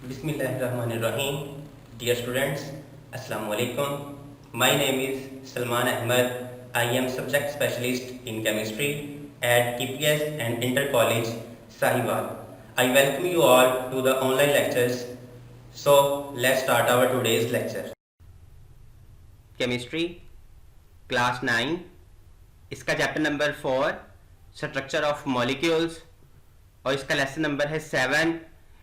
Bismillahirrahmanirrahim. Dear students, Assalamu alaikum. My name is Salman Ahmed. I am subject specialist in chemistry at KPS and Inter College, Sahiwal. I welcome you all to the online lectures. So, let's start our today's lecture. Chemistry, class 9. इसका chapter number 4, structure of molecules, और इसका lesson number है 7,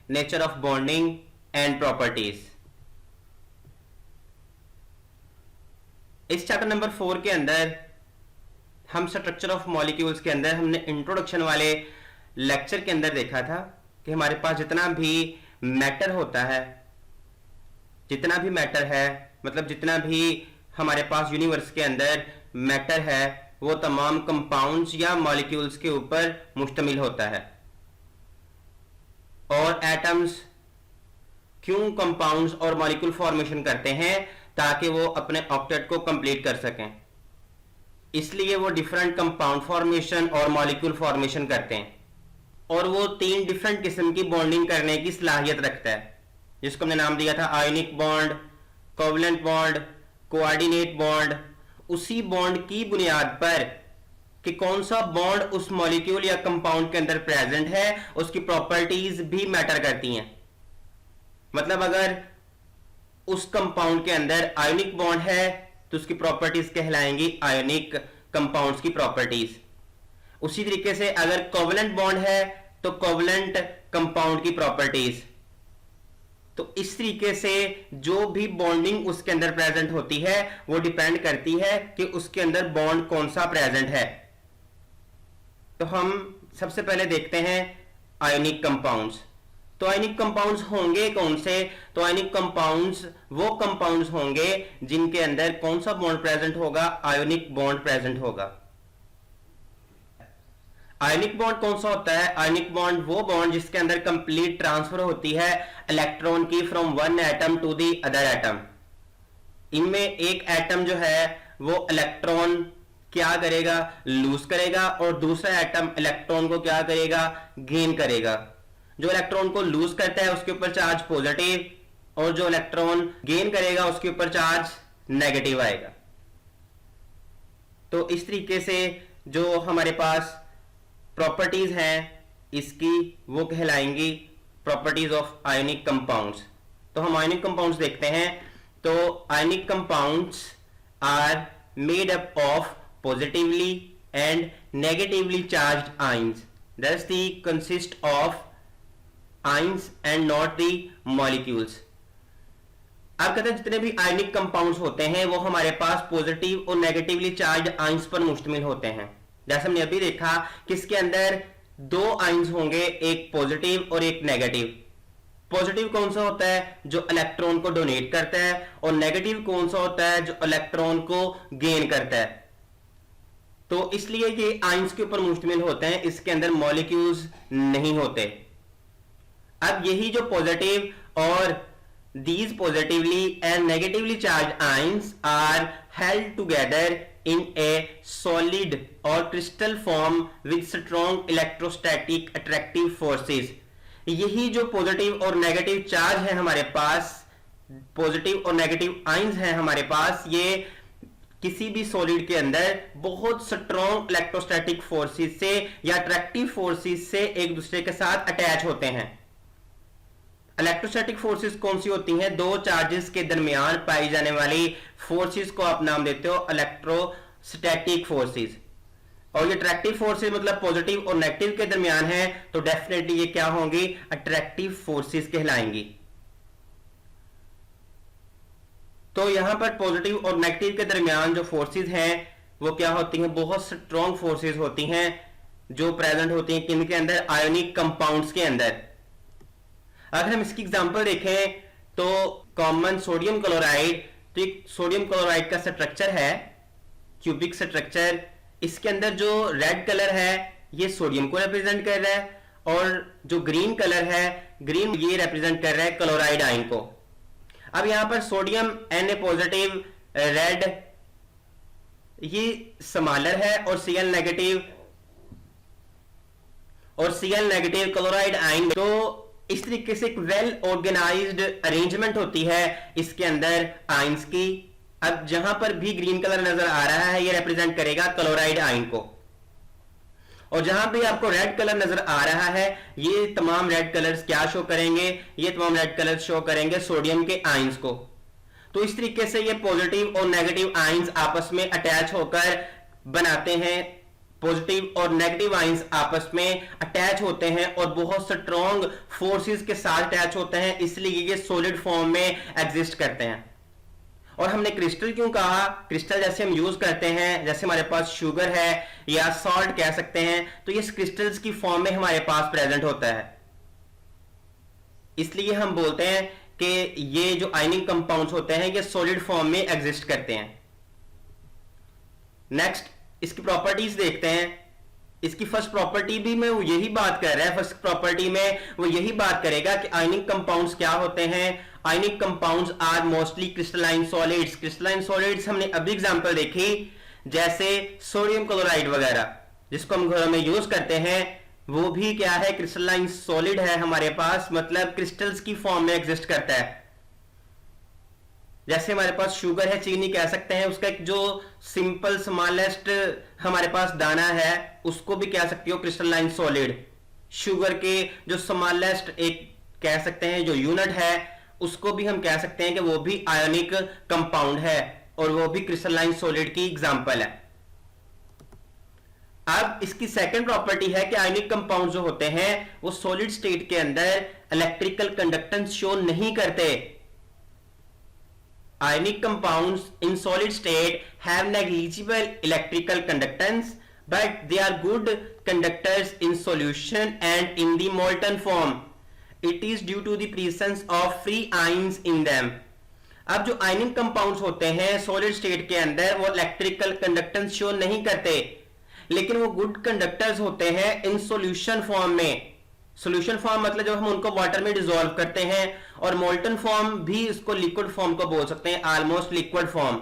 nature of bonding and properties. इस chapter number 4 के अंदर हम structure of molecules के अंदर हमने इंट्रोडक्शन वाले लेक्चर के अंदर देखा था कि हमारे पास जितना भी मैटर होता है, जितना भी मैटर है, मतलब जितना भी हमारे पास यूनिवर्स के अंदर मैटर है, वो तमाम कंपाउंड्स या मॉलिक्यूल्स के ऊपर मुश्तमिल होता है। और एटम्स क्यों कंपाउंड्स और मॉलिक्यूल फॉर्मेशन करते हैं? ताकि वो अपने ऑक्टेट को कंप्लीट कर सकें। इसलिए वो डिफरेंट कंपाउंड फॉर्मेशन और मॉलिक्यूल फॉर्मेशन करते हैं, और वो 3 डिफरेंट किस्म की बॉन्डिंग करने की सलाहियत रखता है, जिसको हमने नाम दिया था ionic bond, covalent bond, coordinate bond. उसी बॉन्ड की बुनियाद पर कि कौन सा बॉन्ड उस मॉलिक्यूल या कंपाउंड के अंदर प्रेजेंट है, उसकी प्रॉपर्टीज भी मैटर करती हैं। मतलब अगर उस कंपाउंड के अंदर आयोनिक बॉन्ड है तो उसकी प्रॉपर्टीज कहलाएंगी आयोनिक कंपाउंड्स की प्रॉपर्टीज। उसी तरीके से अगर कोवलेंट बॉन्ड है तो कोवलेंट कंपाउंड की प्रॉपर्टीज। तो इस तरीके से जो भी बॉन्डिंग उसके अंदर प्रेजेंट होती है वो डिपेंड करती है कि उसके अंदर बॉन्ड कौन सा प्रेजेंट है। तो हम सबसे पहले देखते हैं आयोनिक कंपाउंड्स। तो आयोनिक कंपाउंड्स होंगे कौन से? तो आयोनिक कंपाउंड्स वो कंपाउंड्स होंगे जिनके अंदर कौन सा बॉन्ड प्रेजेंट होगा? आयोनिक बॉन्ड प्रेजेंट होगा। आयोनिक बॉन्ड कौन सा होता है? आयोनिक बॉन्ड वो बॉन्ड जिसके अंदर कंप्लीट ट्रांसफर होती है इलेक्ट्रॉन की from one atom to the other atom. इनमें एक एटम जो है वो इलेक्ट्रॉन क्या करेगा? लूज करेगा, और दूसरा एटम इलेक्ट्रॉन को क्या करेगा? गेन करेगा। जो इलेक्ट्रॉन को लूज करता है उसके ऊपर चार्ज पॉजिटिव, और जो इलेक्ट्रॉन गेन करेगा उसके ऊपर चार्ज नेगेटिव आएगा। तो इस तरीके से जो हमारे पास प्रॉपर्टीज हैं इसकी, वो कहलाएंगी प्रॉपर्टीज ऑफ आयोनिक कंपाउंड्स। तो हम आयोनिक कंपाउंड्स देखते हैं। तो ionic compounds are made up of positively and negatively charged ions. Thus they consist of ions and not the molecules. अब कहते हैं जितने भी आयनिक कंपाउंड्स होते हैं वो हमारे पास पॉजिटिव और नेगेटिवली चार्ज आयंस पर मुश्तमिल होते हैं। जैसे हमने अभी देखा कि इसके अंदर 2 आयंस होंगे, एक पॉजिटिव और एक नेगेटिव। पॉजिटिव कौन सा होता है? जो इलेक्ट्रॉन को डोनेट करता है, और नेगेटिव कौन सा होता है? जो इलेक्ट्रॉन को गेन करता है। तो इसलिए ये आयंस के ऊपर मुश्तमिल होते हैं, इसके अंदर मॉलिक्यूल्स नहीं होते। अब यही जो पॉजिटिव और these positively and negatively charged ions are held together in a solid or crystal form with strong electrostatic attractive forces. यही जो पॉजिटिव और नेगेटिव चार्ज है हमारे पास, पॉजिटिव और नेगेटिव आयंस हैं हमारे पास, ये किसी भी सॉलिड के अंदर बहुत स्ट्रॉन्ग इलेक्ट्रोस्टैटिक फोर्सेस से या अट्रैक्टिव फोर्सेस से एक दूसरे के साथ अटैच होते हैं। इलेक्ट्रोस्टैटिक फोर्सेस कौन सी होती हैं? 2 चार्जेस के दरमियान पाई जाने वाली फोर्सेस को आप नाम देते हो इलेक्ट्रोस्टैटिक फोर्सेस। और ये अट्रैक्टिव फोर्सेस मतलब पॉजिटिव और नेगेटिव के दरमियान है, तो डेफिनेटली ये क्या होंगी? अट्रैक्टिव फोर्सेस कहलाएंगी। तो यहां पर पॉजिटिव और नेगेटिव के दरमियान जो फोर्सेस हैं वो क्या होती हैं? बहुत स्ट्रॉन्ग फोर्सेस होती हैं जो प्रेजेंट होती हैं किनके अंदर? आयोनिक कंपाउंड्स के अंदर। अगर हम इसकी एग्जांपल देखें तो कॉमन सोडियम क्लोराइड, तो एक सोडियम क्लोराइड का स्ट्रक्चर है, क्यूबिक स्ट्रक्चर। इसके अंदर जो रेड कलर है ये सोडियम को रिप्रेजेंट कर रहा है, और जो ग्रीन कलर है, ग्रीन, ये रिप्रेजेंट कर रहा है क्लोराइड आयन को। अब यहां पर सोडियम Na पॉजिटिव, रेड ये स्मॉलर है, और Cl नेगेटिव क्लोराइड आयन। तो इस तरीके से एक वेल ऑर्गेनाइज्ड अरेंजमेंट होती है इसके अंदर आयंस की। अब जहां पर भी ग्रीन कलर नजर आ रहा है ये रिप्रेजेंट करेगा क्लोराइड आयन को, और जहां भी आपको रेड कलर नजर आ रहा है ये तमाम रेड कलर्स क्या शो करेंगे, ये तमाम रेड कलर्स शो करेंगे सोडियम के आयंस को। तो इस तरीके से ये पॉजिटिव और नेगेटिव आयंस आपस में अटैच होकर बनाते हैं, पॉजिटिव और नेगेटिव आयंस आपस में अटैच होते हैं और बहुत स्ट्रॉन्ग फोर्सेस के साथ अटैच होते हैं, इसलिए ये सॉलिड फॉर्म में एग्जिस्ट करते हैं। और हमने क्रिस्टल क्यों कहा, क्रिस्टल जैसे हम यूज करते हैं, जैसे हमारे पास शुगर है या सॉल्ट कह सकते हैं, तो ये क्रिस्टल्स की फॉर्म में हमारे पास प्रेजेंट होता है, इसलिए हम बोलते हैं कि ये जो आयनिक कंपाउंड्स होते हैं ये सॉलिड फॉर्म में एग्जिस्ट करते हैं। नेक्स्ट इसकी प्रॉपर्टीज देखते हैं। इसकी फर्स्ट प्रॉपर्टी भी में वो यही बात कर रहा है, फर्स्ट प्रॉपर्टी में वो यही बात करेगा कि आयनिक कंपाउंड्स क्या होते हैं। Ionic compounds are mostly crystalline solids. Crystalline solids हमने अभी एग्जांपल देखी, जैसे सोडियम क्लोराइड वगैरह जिसको हम घरों में यूज करते हैं, वो भी क्या है, क्रिस्टलाइन सॉलिड है हमारे पास, मतलब क्रिस्टल्स की फॉर्म में एग्जिस्ट करता है। जैसे हमारे पास शुगर है, चीनी कह सकते हैं, उसका एक जो सिंपल स्मॉलेस्ट हमारे पास दाना है उसको भी कह सकते हो क्रिस्टलाइन सॉलिड। शुगर के जो स्मॉलेस्ट एक कह सकते हैं जो यूनिट है उसको भी हम कह सकते हैं कि वो भी आयोनिक कंपाउंड है और वो भी क्रिस्टलाइन सॉलिड की एग्जांपल है। अब इसकी सेकंड प्रॉपर्टी है कि आयनिक कंपाउंड जो होते हैं वो सॉलिड स्टेट के अंदर इलेक्ट्रिकल कंडक्टेंस शो नहीं करते। Ionic compounds in solid state have negligible electrical conductance but they are good conductors in solution and in the molten form. It is due to the presence of free ions in them. अब जो ionic compounds होते हैं solid state के अंदर वो electrical conductance show नहीं करते, लेकिन वो गुड कंडक्टर्स होते हैं इन सॉल्यूशन फॉर्म में। सॉल्यूशन फॉर्म मतलब जब हम उनको वाटर में डिसॉल्व करते हैं, और मोल्टन फॉर्म भी इसको लिक्विड फॉर्म को बोल सकते हैं, ऑलमोस्ट लिक्विड फॉर्म।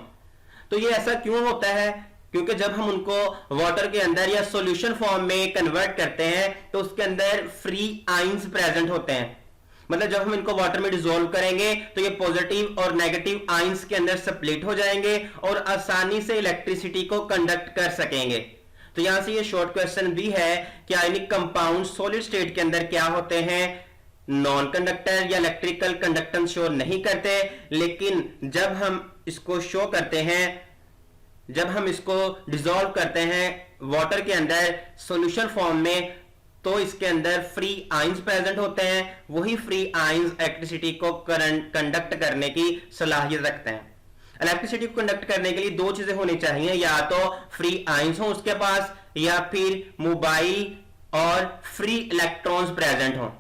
तो ये ऐसा क्यों होता है, क्योंकि जब हम उनको वाटर के अंदर या सॉल्यूशन फॉर्म में कन्वर्ट करते हैं तो उसके अंदर फ्री आयंस प्रेजेंट होते हैं। मतलब जब हम इनको वाटर में डिसॉल्व करेंगे तो ये पॉजिटिव और नेगेटिव आयंस के अंदर स्प्लिट हो जाएंगे और आसानी से इलेक्ट्रिसिटी को कंडक्ट कर सकेंगे। तो यहां से ये शॉर्ट क्वेश्चन भी है कि आयनिक कंपाउंड सॉलिड स्टेट के अंदर क्या होते हैं, नॉन कंडक्टर या इलेक्ट्रिकल कंडक्टेंस शो नहीं करते, लेकिन जब हम इसको शो करते हैं, जब हम इसको डिसॉल्व करते हैं वाटर के अंदर सॉल्यूशन फॉर्म में, तो इसके अंदर फ्री आयंस प्रेजेंट होते हैं। वही फ्री आयंस इलेक्ट्रिसिटी को कंडक्ट करने की सलाहियत रखते हैं। इलेक्ट्रिसिटी को कंडक्ट करने के लिए दो चीजें होनी चाहिए, या तो फ्री आयंस हो उसके पास, या फिर मोबाइल और फ्री इलेक्ट्रॉन्स प्रेजेंट हो।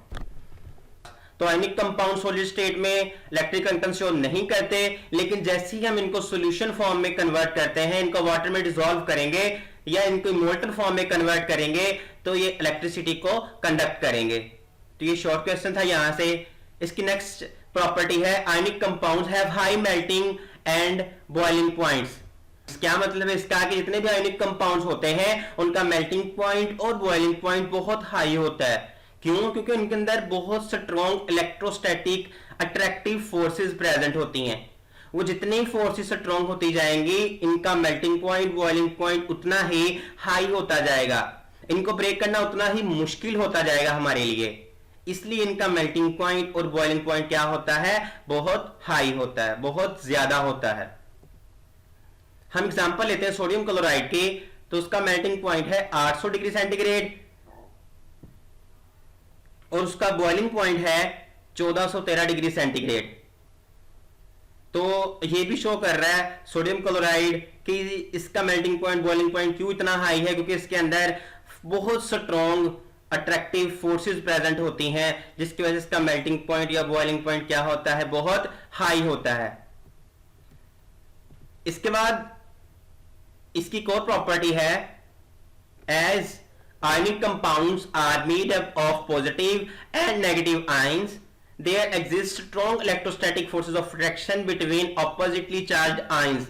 तो आयनिक कंपाउंड सॉलिड स्टेट में इलेक्ट्रिक कंडक्टेंस शो नहीं करते, लेकिन जैसे ही हम इनको सॉल्यूशन फॉर्म में कन्वर्ट करते हैं, इनको वाटर में डिसॉल्व करेंगे या इनको मोल्टन फॉर्म में कन्वर्ट करेंगे, तो ये इलेक्ट्रिसिटी को कंडक्ट करेंगे। तो ये शॉर्ट क्वेश्चन था यहां से। इसकी नेक्स्ट प्रॉपर्टी है ionic compounds have high melting and boiling points. क्या मतलब है इसका, कि जितने भी आयनिक कंपाउंड्स होते हैं उनका मेल्टिंग पॉइंट और बॉइलिंग पॉइंट बहुत हाई होता है। क्यों? क्योंकि उनके अंदर बहुत strong electrostatic attractive forces present होती हैं। वो जितनी फोर्सेस स्ट्रॉन्ग होती जाएंगी, इनका मेल्टिंग पॉइंट बॉइलिंग पॉइंट उतना ही हाई होता जाएगा, इनको ब्रेक करना उतना ही मुश्किल होता जाएगा हमारे लिए। इसलिए इनका मेल्टिंग पॉइंट और बॉइलिंग पॉइंट क्या होता है, बहुत हाई होता है, बहुत ज्यादा होता है। हम एग्जांपल लेते हैं सोडियम क्लोराइड की, तो उसका मेल्टिंग पॉइंट है 800 डिग्री सेंटीग्रेड और उसका बॉइलिंग पॉइंट है 1413 डिग्री सेंटीग्रेड। तो ये भी शो कर रहा है सोडियम क्लोराइड कि इसका मेल्टिंग पॉइंट बॉइलिंग पॉइंट क्यों इतना हाई है, क्योंकि इसके अंदर बहुत स्ट्रॉन्ग अट्रैक्टिव फोर्सेस प्रेजेंट होती हैं, जिसकी वजह से इसका मेल्टिंग पॉइंट या बॉइलिंग पॉइंट क्या होता है, बहुत हाई होता है। इसके बाद इसकी एक और प्रॉपर्टी है, as ionic compounds are made up of positive and negative ions, there exist strong electrostatic forces of attraction between oppositely charged ions.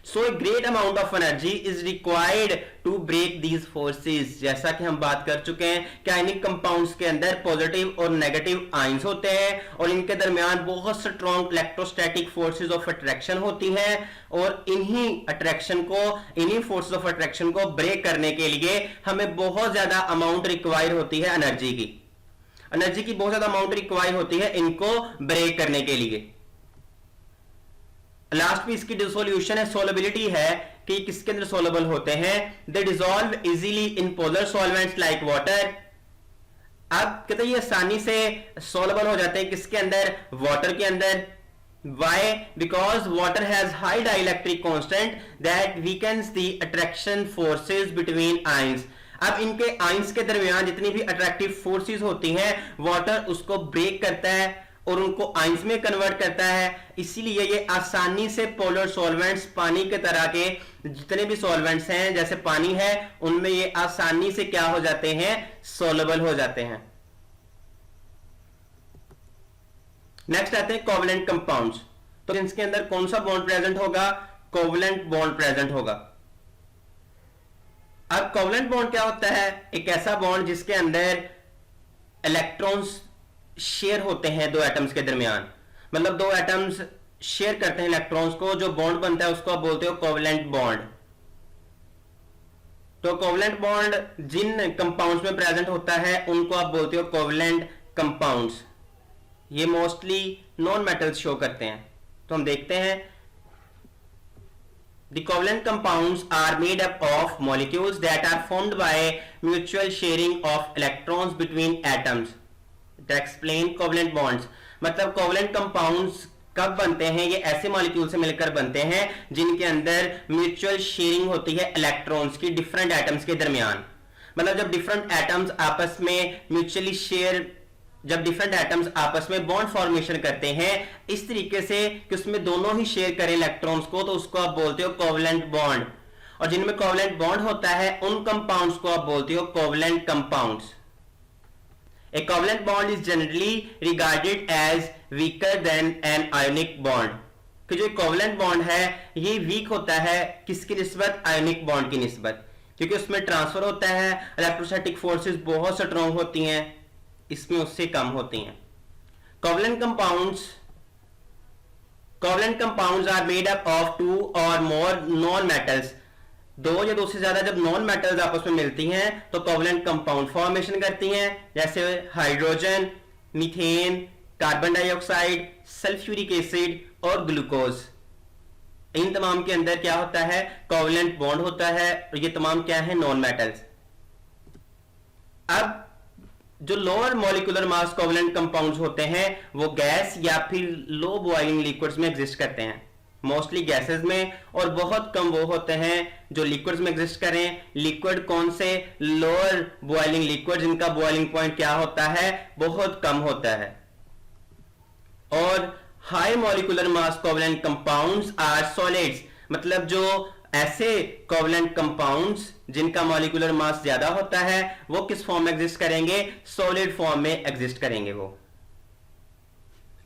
So a great amount of energy is required to break these forces. जैसा कि हम बात कर चुके हैं कि ionic compounds के अंदर पॉजिटिव और नेगेटिव आयंस होते हैं और इनके दरमियान बहुत strong electrostatic forces of attraction होती हैं और इन्हीं फोर्सेस ऑफ अट्रैक्शन को ब्रेक करने के लिए हमें बहुत ज्यादा अमाउंट रिक्वायर होती है एनर्जी की बहुत ज्यादा अमाउंट रिक्वायर होती है इनको ब्रेक करने के लिए। लास्ट में इसकी जो सॉल्यूशन है, सोलेबिलिटी है कि किसके अंदर सोलेबल होते हैं, they dissolve easily in polar solvents like water. अब कहते हैं ये आसानी से सोलेबल हो जाते हैं किसके अंदर, वाटर के अंदर। Why? Because water has high dielectric constant that weakens the attraction forces between ions. अब इनके आयंस के दरमियान जितनी भी अट्रैक्टिव फोर्सेस होती हैं वाटर उसको ब्रेक करता है और उनको आयंस में कन्वर्ट करता है, इसीलिए ये आसानी से पोलर सॉल्वेंट्स, पानी के तरह के जितने भी सॉल्वेंट्स हैं जैसे पानी है उनमें ये आसानी से क्या हो जाते हैं, सोलेबल हो जाते हैं। नेक्स्ट आते हैं कोवलेंट कंपाउंड्स। तो इसके अंदर कौन सा बॉन्ड प्रेजेंट होगा, कोवलेंट बॉन्ड प्रेजेंट होगा। अब कोवलेंट बॉन्ड क्या होता है, एक ऐसा बॉन्ड जिसके अंदर इलेक्ट्रॉन्स शेयर होते हैं दो एटम्स के दरमियान, मतलब दो एटम्स शेयर करते हैं इलेक्ट्रॉन्स को, जो बॉन्ड बनता है उसको आप बोलते हो कोवलेंट बॉन्ड। तो कोवलेंट बॉन्ड जिन कंपाउंड्स में प्रेजेंट होता है उनको आप बोलते हो कोवलेंट कंपाउंड्स। ये मोस्टली नॉन मेटल्स शो करते हैं। तो हम देखते हैं The covalent compounds are made up of molecules that are formed by mutual sharing of electrons between atoms. To explain covalent bonds, मतलब covalent compounds कब बनते हैं, ये ऐसे मॉलिक्यूल से मिलकर बनते हैं जिनके अंदर म्यूचुअल शेयरिंग होती है इलेक्ट्रॉन्स की डिफरेंट एटम्स के दरमियान। मतलब जब डिफरेंट एटम्स आपस में म्यूचुअली शेयर, जब डिफरेंट एटम्स आपस में बॉन्ड फॉर्मेशन करते हैं इस तरीके से कि उसमें दोनों ही शेयर करें इलेक्ट्रॉन्स को, तो उसको आप बोलते हो कोवलेंट बॉन्ड। और जिनमें कोवलेंट बॉन्ड होता है उन कंपाउंड्स को आप बोलते हो covalent compounds. A covalent bond is generally regarded as weaker than an ionic bond. कि जो कोवलेंट बॉन्ड है ये वीक होता है किसकी निस्बत, आयोनिक बॉन्ड की निस्बत, क्योंकि उसमें ट्रांसफर होता है, इलेक्ट्रोस्टैटिक फोर्सेस बहुत स्ट्रॉन्ग होती हैं, इसमें उससे कम होती हैं। Covalent compounds are made up of two or more non metals. दो या दो से ज्यादा जब नॉन मेटल्स आपस में मिलती हैं तो कोवलेंट कंपाउंड फॉर्मेशन करती हैं, जैसे hydrogen, methane, carbon dioxide, sulphuric acid और ग्लूकोज। इन तमाम के अंदर क्या होता है, कोवलेंट बॉन्ड होता है और ये तमाम क्या है, नॉन मेटल्स। अब जो lower molecular mass covalent compounds होते हैं वो गैस या फिर लो बॉइलिंग लिक्विड्स में एग्जिस्ट करते हैं, मोस्टली गैसेस में, और बहुत कम वो होते हैं जो लिक्विड्स में एग्जिस्ट करें। लिक्विड कौन से, लोअर बॉइलिंग लिक्विड, जिनका बॉइलिंग पॉइंट क्या होता है, बहुत कम होता है। और high molecular mass covalent compounds are solids, मतलब जो ऐसे कोवलेंट कंपाउंड्स जिनका मॉलिक्यूलर मास ज्यादा होता है वो किस फॉर्म में एग्जिस्ट करेंगे, सॉलिड फॉर्म में एग्जिस्ट करेंगे वो।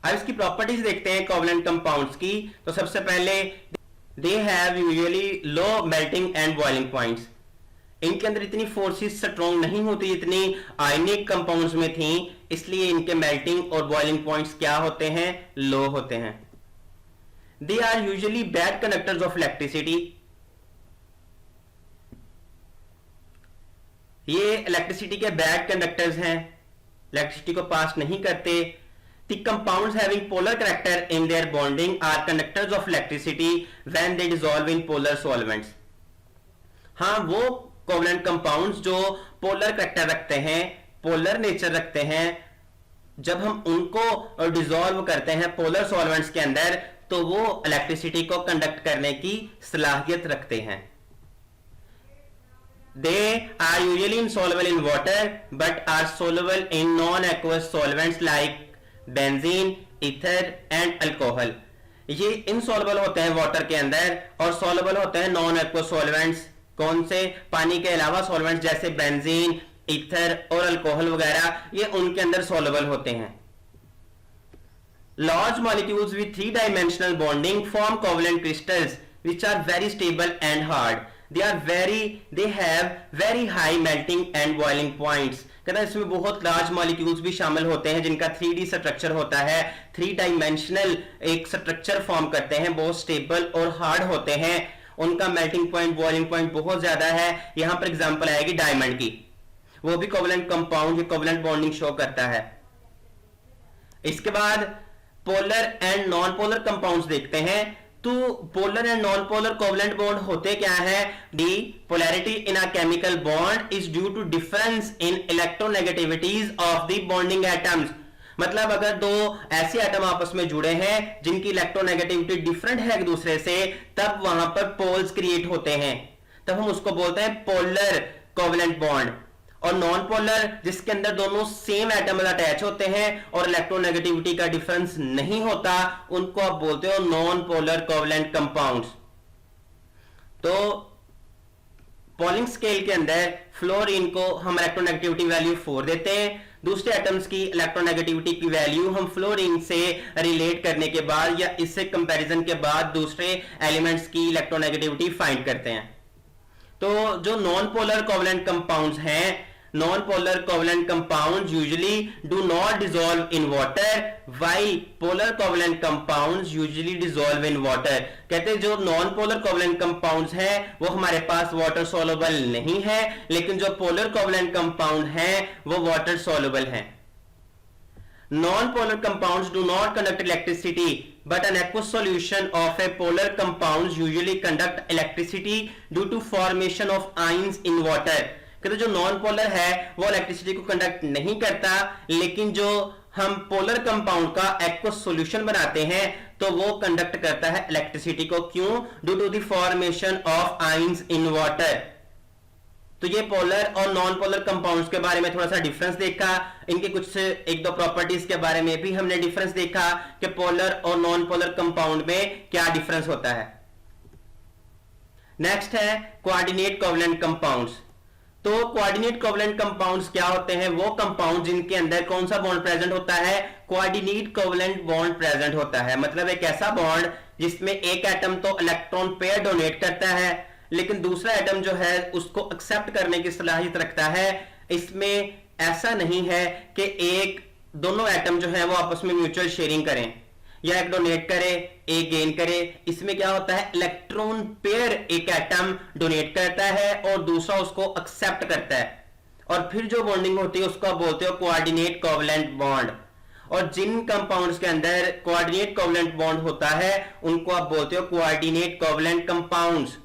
अब इसकी प्रॉपर्टीज देखते हैं कोवलेंट कंपाउंड्स की। तो सबसे पहले they have usually low melting and boiling points. इनके अंदर इतनी फोर्सेस स्ट्रॉन्ग नहीं होती जितनी आयनिक कंपाउंड्स में थी, इसलिए इनके मेल्टिंग और बॉइलिंग पॉइंट्स क्या होते हैं, लो होते हैं। They are usually bad conductors of electricity. ये इलेक्ट्रिसिटी के बैड कंडक्टर्स हैं, इलेक्ट्रिसिटी को पास नहीं करते। The compounds having polar character in their bonding are conductors of electricity when they dissolve in polar solvents. हाँ, वो कोवलेंट कंपाउंड्स जो polar character रखते हैं, पोलर नेचर रखते हैं, जब हम उनको डिसॉल्व करते हैं पोलर सॉल्वेंट्स के अंदर तो वो इलेक्ट्रिसिटी को कंडक्ट करने की सलाहियत रखते हैं। They are usually insoluble in water but are soluble in non-aqueous solvents like benzene, ether and alcohol. ये इनसॉल्युबल होते हैं वाटर के अंदर और सॉल्युबल होते हैं नॉन एक्वस सॉल्वेंट्स। कौन से, पानी के अलावा सॉल्वेंट्स जैसे बेंजीन, ईथर और अल्कोहल वगैरह, ये उनके अंदर सॉल्युबल होते हैं। Large molecules with 3 dimensional bonding form covalent crystals. which are very stable and hard. They have very high melting and boiling points. कहता है इसमें बहुत लार्ज मॉलिक्यूल्स भी शामिल होते हैं जिनका 3D स्ट्रक्चर होता है, 3 डायमेंशनल एक स्ट्रक्चर फॉर्म करते हैं, बहुत स्टेबल और हार्ड होते हैं, उनका मेल्टिंग पॉइंट बॉइलिंग पॉइंट बहुत ज्यादा है। यहां पर एग्जांपल आएगी डायमंड की, वो भी covalent compound, covalent bonding show करता है। इसके बाद polar and non polar compounds देखते हैं। तो polar and non polar covalent bond होते क्या है? The polarity in a chemical bond is due to difference in electronegativities of the bonding atoms. मतलब अगर दो ऐसे एटम आपस में जुड़े हैं जिनकी इलेक्ट्रोनेगेटिविटी डिफरेंट है एक दूसरे से, तब वहां पर पोल्स क्रिएट होते हैं, तब हम उसको बोलते हैं पोलर कोवेलेंट बॉन्ड। और नॉन पोलर जिसके अंदर दोनों सेम एटम अटैच होते हैं और इलेक्ट्रोनेगेटिविटी का डिफरेंस नहीं होता, उनको आप बोलते हो नॉन पोलर कोवेलेंट कंपाउंड्स। तो पॉलिंग स्केल के अंदर फ्लोरीन को हम इलेक्ट्रोनेगेटिविटी वैल्यू 4 देते हैं। दूसरे एटम्स की इलेक्ट्रोनेगेटिविटी की वैल्यू हम फ्लोरीन से रिलेट करने के बाद या इससे कंपैरिजन के बाद दूसरे एलिमेंट्स की इलेक्ट्रोनेगेटिविटी फाइंड करते हैं। तो जो नॉन पोलर कोवेलेंट कंपाउंड्स हैं, non polar covalent compounds usually do not dissolve in water, while polar covalent compounds usually dissolve in water. कहते हैं जो नॉन पोलर कोवेलेंट कंपाउंड्स हैं वो हमारे पास वाटर सॉल्युबल नहीं है, लेकिन जो पोलर कोवेलेंट कंपाउंड हैं वो वाटर सॉल्युबल हैं। Non-polar compounds do not conduct electricity, but an aqueous solution of a polar compounds usually conduct electricity due to formation of ions in water. कहते जो non polar है वो electricity को conduct नहीं करता, लेकिन जो हम पोलर कंपाउंड का एक्वस सॉल्यूशन बनाते हैं तो वो कंडक्ट करता है इलेक्ट्रिसिटी को। क्यों? Due to the formation of ions in water. तो ये पोलर और नॉन पोलर कंपाउंड्स के बारे में थोड़ा सा डिफरेंस देखा, इनके कुछ एक दो प्रॉपर्टीज के बारे में भी हमने डिफरेंस देखा कि पोलर और नॉन पोलर कंपाउंड में क्या डिफरेंस होता है। नेक्स्ट है कोऑर्डिनेट कोवेलेंट कंपाउंड्स। तो कोऑर्डिनेट कोवेलेंट कंपाउंड्स क्या होते हैं? वो कंपाउंड जिनके अंदर कौन सा बॉन्ड प्रेजेंट होता है? कोऑर्डिनेट कोवेलेंट बॉन्ड प्रेजेंट होता है। मतलब एक ऐसा बॉन्ड जिसमें एक एटम तो इलेक्ट्रॉन पेयर डोनेट करता है, लेकिन दूसरा एटम जो है उसको एक्सेप्ट करने की सलाहियत रखता है। इसमें ऐसा नहीं है कि एक दोनों एटम जो है वो आपस में म्यूचुअल शेयरिंग करें, या एक डोनेट करे एक गेन करे। इसमें क्या होता है? इलेक्ट्रॉन पेयर एक एटम डोनेट करता है और दूसरा उसको एक्सेप्ट करता है, और फिर जो बॉन्डिंग होती है उसको बोलते हो कोऑर्डिनेट कोवेलेंट बॉन्ड। और जिन कंपाउंड्स के अंदर कोऑर्डिनेट कोवेलेंट बॉन्ड होता है उनको आप बोलते हो coordinate covalent compounds.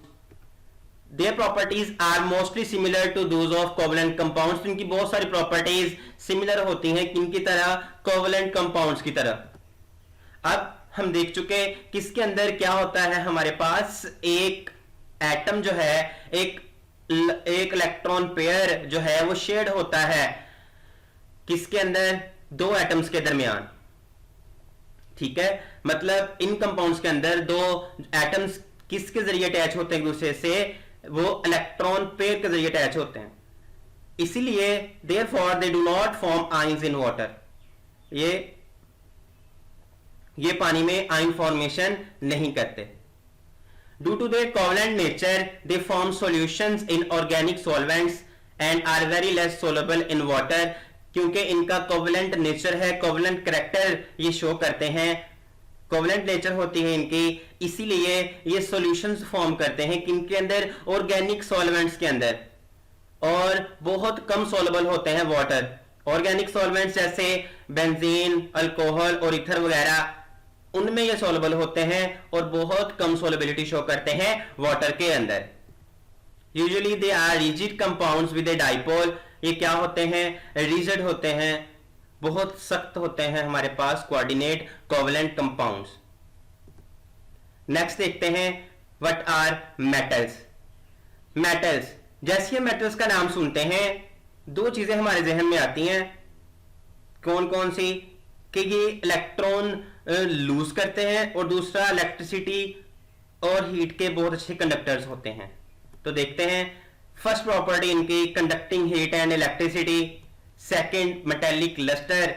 Their properties are mostly similar to those of covalent compounds। इनकी बहुत सारी प्रॉपर्टीज सिमिलर होती हैं किनकी तरह? कोवेलेंट कंपाउंड्स की तरह। अब हम देख चुके किसके अंदर क्या होता है, हमारे पास एक एटम जो है एक इलेक्ट्रॉन पेयर जो है वो शेयर्ड होता है किसके अंदर? दो एटम्स के दरमियान। ठीक है, मतलब इन कंपाउंड्स के अंदर दो एटम्स किसके जरिए अटैच होते हैं एक दूसरे से? वो इलेक्ट्रॉन पेयर के जरिए अटैच होते हैं। इसीलिए therefore they do not form ions in water। ये पानी में आयन फॉर्मेशन नहीं करते। Due to their covalent nature they form solutions in organic solvents and are very less soluble in water। क्योंकि इनका कोवेलेंट नेचर है, कोवेलेंट कैरेक्टर ये show करते हैं, कोवेलेंट नेचर होती है इनकी, इसीलिए ये सॉल्यूशंस फॉर्म करते हैं किनके अंदर? ऑर्गेनिक सॉल्वेंट्स के अंदर, और बहुत कम सॉल्युबल होते हैं वाटर। ऑर्गेनिक सॉल्वेंट्स जैसे बेंजीन, अल्कोहल और ईथर वगैरह, उनमें ये सॉल्युबल होते हैं और बहुत कम सॉल्युबिलिटी शो करते हैं वाटर के अंदर। Usually they are rigid compounds with a dipole. ये क्या होते हैं? रिजिड होते हैं, बहुत सख्त होते हैं हमारे पास कोऑर्डिनेट कोवेलेंट कंपाउंड्स। नेक्स्ट देखते हैं व्हाट आर मेटल्स। मेटल्स, जैसे ही मेटल्स का नाम सुनते हैं दो चीजें हमारे जहन में आती हैं। कौन कौन सी? कि ये इलेक्ट्रॉन लूज करते हैं और दूसरा इलेक्ट्रिसिटी और हीट के बहुत अच्छे कंडक्टर्स होते हैं। तो देखते हैं फर्स्ट प्रॉपर्टी इनकी conducting heat and electricity. Second metallic lustre.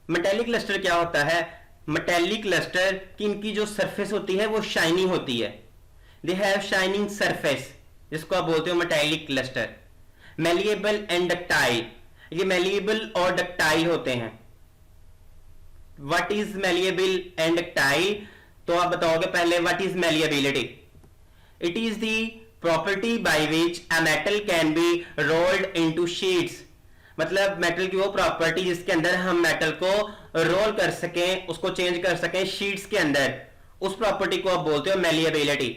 Metallic lustre क्या होता है? मेटेलिक लस्टर की इनकी जो सरफेस होती है वो शाइनी होती है। दे हैव शाइनिंग सरफेस, जिसको आप बोलते हो metallic cluster. Malleable and ductile, ये मेलिएबल और डक्टाइल होते हैं। What is malleable and ductile? तो आप बताओगे पहले what is malleability? It is the property by which a metal can B rolled into sheets. मतलब मेटल की वो प्रॉपर्टी जिसके अंदर हम मेटल को रोल कर सकें, उसको चेंज कर सकें शीट्स के अंदर, उस प्रॉपर्टी को आप बोलते हो मेलिएबिलिटी।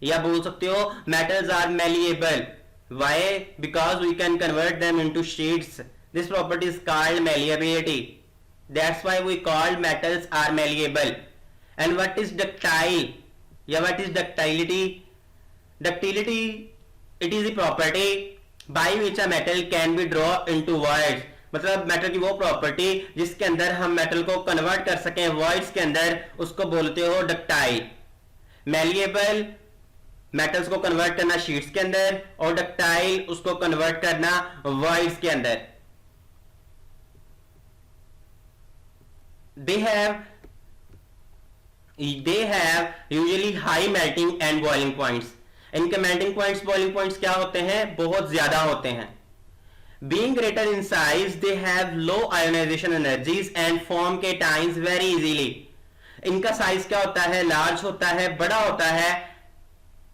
या बोल सकते हो metals are malleable. Why? Because we can convert them into sheets. This property is called malleability. That's why we called metals are malleable. And what is ductile? या what is ductility? Ductility, it is the property by which a metal can be draw into voids. मतलब metal की वो property जिसके अंदर हम metal को convert कर सकें वॉइड्स के अंदर, उसको बोलते हो डक्टाइल। मेलिएबल, मेटल्स को कन्वर्ट करना शीट्स के अंदर, और डक्टाइल, उसको कन्वर्ट करना वॉइड्स के अंदर। They have usually high melting and boiling points. इनके melting points, boiling points क्या होते हैं? बहुत ज्यादा होते हैं। Being greater in size, they have low ionization energies and form cations very easily. इनका साइज क्या होता है? लार्ज होता है, बड़ा होता है,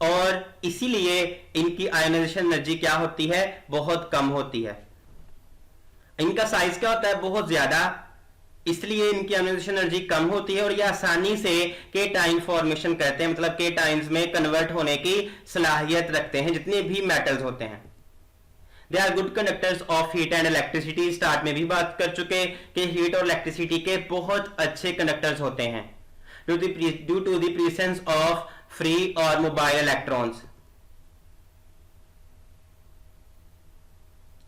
और इसीलिए इनकी आयोनाइजेशन एनर्जी क्या होती है? बहुत कम होती है। इनका साइज क्या होता है? बहुत ज्यादा, इसलिए इनकी आयोनाइजेशन एनर्जी कम होती है, और ये आसानी से केटाइन फॉर्मेशन करते हैं, मतलब केटाइंस में कन्वर्ट होने की सलाहियत रखते हैं जितने भी मेटल्स होते हैं। They are good conductors of heat and electricity. Start में भी बात कर चुके कि हीट और इलेक्ट्रिसिटी के बहुत अच्छे कंडक्टर्स होते हैं due to the presence of free और मोबाइल इलेक्ट्रॉन्स।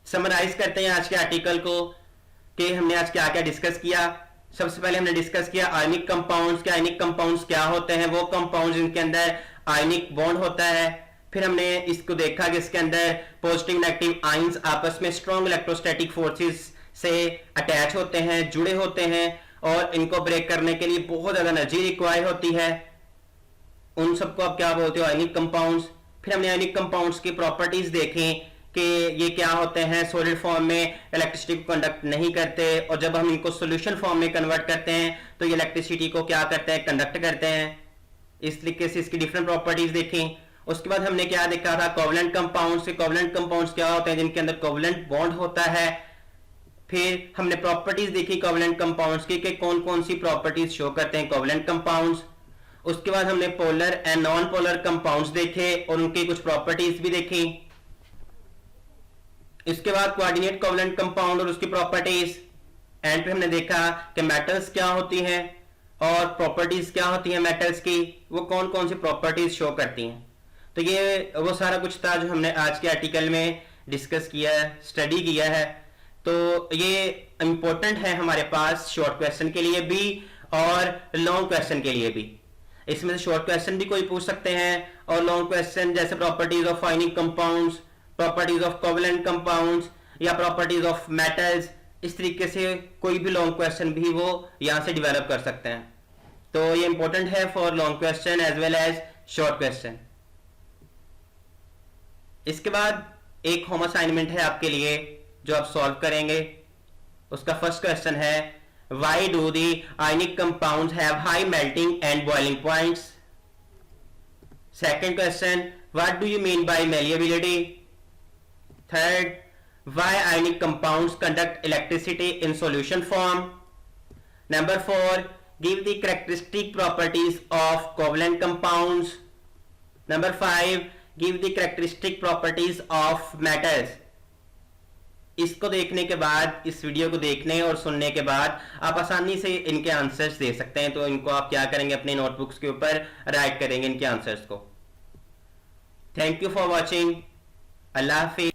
समराइज करते हैं आज के आर्टिकल को कि हमने आज क्या क्या डिस्कस किया। सबसे पहले हमने डिस्कस किया आयनिक कंपाउंड्स। क्या आयनिक कंपाउंड्स क्या होते हैं? वो कंपाउंड्स जिनके अंदर आयनिक बॉन्ड होता है। फिर हमने इसको देखा कि इसके अंदर पॉजिटिव नेगेटिव आयंस आपस में स्ट्रॉन्ग इलेक्ट्रोस्टैटिक फोर्सेस से अटैच होते हैं, जुड़े होते हैं, और इनको ब्रेक करने के लिए बहुत ज्यादा एनर्जी रिक्वायर होती है। उन सबको आप क्या बोलते हो? Ionic compounds. फिर हमने आयनिक कंपाउंड्स की प्रॉपर्टीज देखी कि ये क्या होते हैं? सॉलिड फॉर्म में इलेक्ट्रिसिटी को कंडक्ट नहीं करते, और जब हम इनको सॉल्यूशन फॉर्म में कन्वर्ट करते हैं तो ये इलेक्ट्रिसिटी को क्या करते हैं? कंडक्ट करते हैं। इस तरीके से इसकी डिफरेंट प्रॉपर्टीज देखी। उसके बाद हमने क्या देखा था? Covalent compounds. कोवलेंट कंपाउंड्स क्या होते हैं? जिनके अंदर कोवलेंट बॉन्ड होता है। फिर हमने प्रॉपर्टीज देखी कोवलेंट कंपाउंड्स की कि कौन कौन सी प्रॉपर्टीज शो करते हैं कोवलेंट कंपाउंड्स। उसके बाद हमने polar and non polar compounds देखे और उनकी कुछ प्रॉपर्टीज भी देखी। इसके बाद कोऑर्डिनेट कोवलेंट कंपाउंड और उसकी प्रॉपर्टीज। एंड पे हमने देखा कि मेटल्स क्या होती हैं और प्रॉपर्टीज क्या होती हैं मेटल्स की, वो कौन कौन सी प्रॉपर्टीज शो करती हैं। तो ये वो सारा कुछ था जो हमने आज के आर्टिकल में डिस्कस किया है, स्टडी किया है। तो ये इंपॉर्टेंट है हमारे पास शॉर्ट क्वेश्चन के लिए भी और लॉन्ग क्वेश्चन के लिए भी। इसमें से शॉर्ट क्वेश्चन भी कोई पूछ सकते हैं, और लॉन्ग क्वेश्चन जैसे properties of ionic compounds, properties of covalent compounds, या प्रॉपर्टीज ऑफ मेटल्स, इस तरीके से कोई भी लॉन्ग क्वेश्चन भी वो यहां से डेवलप कर सकते हैं। तो ये इंपॉर्टेंट है for long question as well as short question. इसके बाद एक होम असाइनमेंट है आपके लिए जो आप सॉल्व करेंगे। उसका फर्स्ट क्वेश्चन है why do the ionic compounds have high melting and boiling points. Second question what do you mean by malleability. Third, why ionic compounds conduct electricity in solution form. Number 4, give the characteristic properties of covalent compounds. Number 5, give the characteristic properties of metals. इसको देखने के बाद, इस video को देखने और सुनने के बाद आप आसानी से इनके आंसर्स दे सकते हैं। तो इनको आप क्या करेंगे? अपने नोटबुक्स के ऊपर राइट करेंगे इनके आंसर्स को। Thank you for watching. Allah Hafiz.